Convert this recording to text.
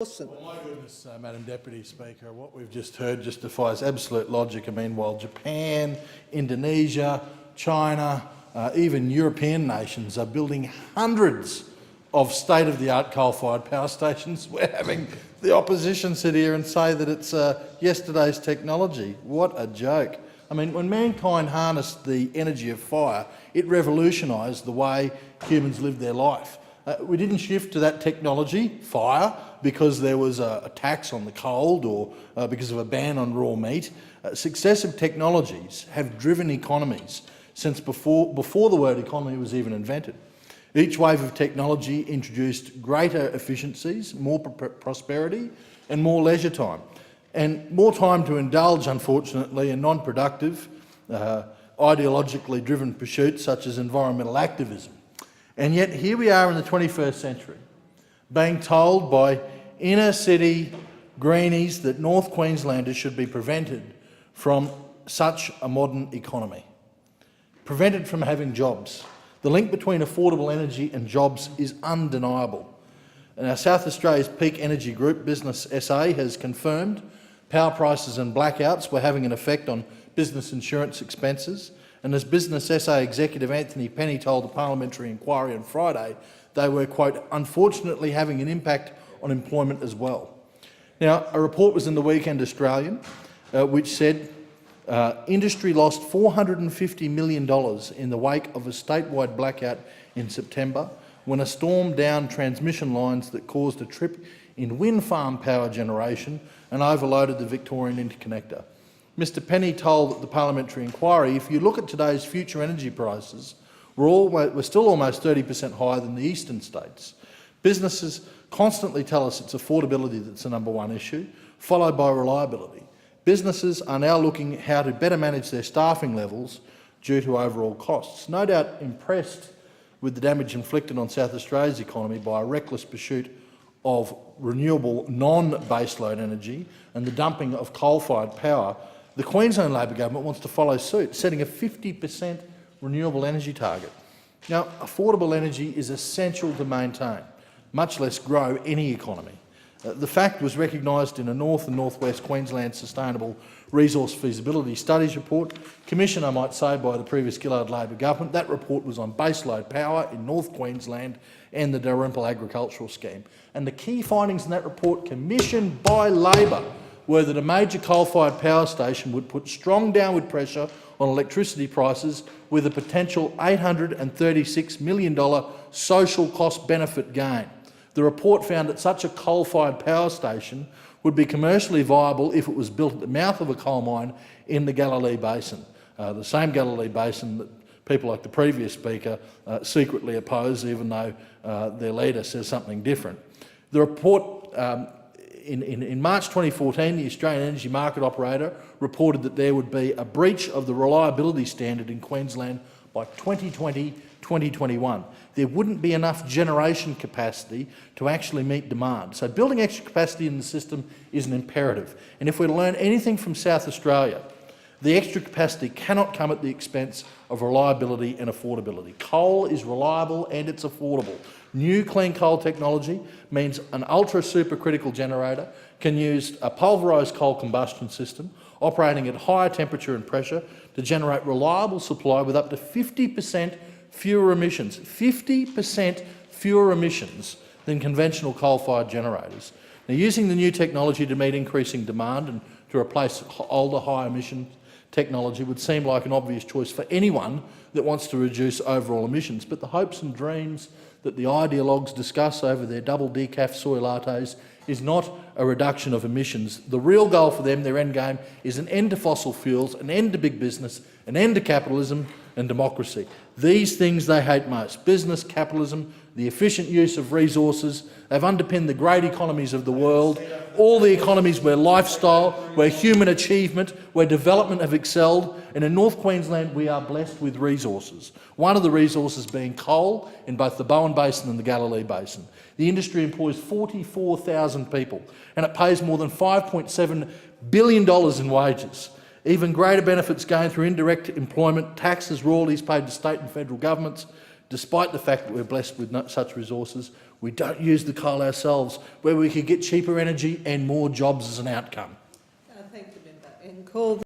Well, my goodness, Madam Deputy Speaker, what we've just heard just defies absolute logic. I mean, while Japan, Indonesia, China, even European nations are building hundreds of state-of-the-art coal-fired power stations, we're having the opposition sit here and say that it's yesterday's technology. What a joke. I mean, when mankind harnessed the energy of fire, it revolutionised the way humans lived their life. We didn't shift to that technology, fire, because there was a tax on the coal or because of a ban on raw meat. Successive technologies have driven economies since before the word economy was even invented. Each wave of technology introduced greater efficiencies, more prosperity and more leisure time, and more time to indulge, unfortunately, in non-productive, ideologically driven pursuits such as environmental activism. And yet here we are in the 21st century, being told by inner city greenies that North Queenslanders should be prevented from such a modern economy, prevented from having jobs. The link between affordable energy and jobs is undeniable. And our South Australia's peak energy group, Business SA, has confirmed power prices and blackouts were having an effect on business insurance expenses. And as Business SA Executive Anthony Penny told the parliamentary inquiry on Friday, they were, quote, unfortunately having an impact on employment as well. Now, a report was in the Weekend Australian which said industry lost $450 million in the wake of a statewide blackout in September when a storm downed transmission lines that caused a trip in wind farm power generation and overloaded the Victorian interconnector. Mr Penny told the parliamentary inquiry, if you look at today's future energy prices, we're still almost 30% higher than the eastern states. Businesses constantly tell us it's affordability that's the number one issue, followed by reliability. Businesses are now looking at how to better manage their staffing levels due to overall costs. No doubt impressed with the damage inflicted on South Australia's economy by a reckless pursuit of renewable non-baseload energy and the dumping of coal-fired power, the Queensland Labor government wants to follow suit, setting a 50% renewable energy target. Now, affordable energy is essential to maintain, much less grow any economy. The fact was recognised in a North and North West Queensland Sustainable Resource Feasibility Studies report, commissioned, I might say, by the previous Gillard Labor government. That report was on baseload power in North Queensland and the Dalrymple Agricultural Scheme. And the key findings in that report, commissioned by Labor, were that a major coal-fired power station would put strong downward pressure on electricity prices with a potential $836 million social cost benefit gain. The report found that such a coal-fired power station would be commercially viable if it was built at the mouth of a coal mine in the Galilee Basin, the same Galilee Basin that people like the previous speaker secretly oppose, even though their leader says something different. The report in March 2014, the Australian Energy Market Operator reported that there would be a breach of the reliability standard in Queensland by 2020-2021. There wouldn't be enough generation capacity to actually meet demand. So building extra capacity in the system is an imperative. And if we're to learn anything from South Australia, the extra capacity cannot come at the expense of reliability and affordability. Coal is reliable and it's affordable. New clean coal technology means an ultra-supercritical generator can use a pulverised coal combustion system operating at higher temperature and pressure to generate reliable supply with up to 50% fewer emissions, 50% fewer emissions than conventional coal-fired generators. Now, using the new technology to meet increasing demand and to replace older, high-emission technology would seem like an obvious choice for anyone that wants to reduce overall emissions, but the hopes and dreams that the ideologues discuss over their double decaf soy lattes is not a reduction of emissions. The real goal for them, their end game, is an end to fossil fuels, an end to big business, an end to capitalism and democracy. These things they hate most: business, capitalism, the efficient use of resources. They've underpinned the great economies of the world, all the economies where lifestyle, where human achievement, where development have excelled. And in North Queensland, we are blessed with resources. One of the resources being coal in both the Bowen Basin and the Galilee Basin. The industry employs 44,000 people, and it pays more than $5.7 billion in wages. Even greater benefits gained through indirect employment, taxes, royalties paid to state and federal governments. Despite the fact that we're blessed with such resources, We don't use the coal ourselves, where we could get cheaper energy and more jobs as an outcome. Thank you, Linda. And call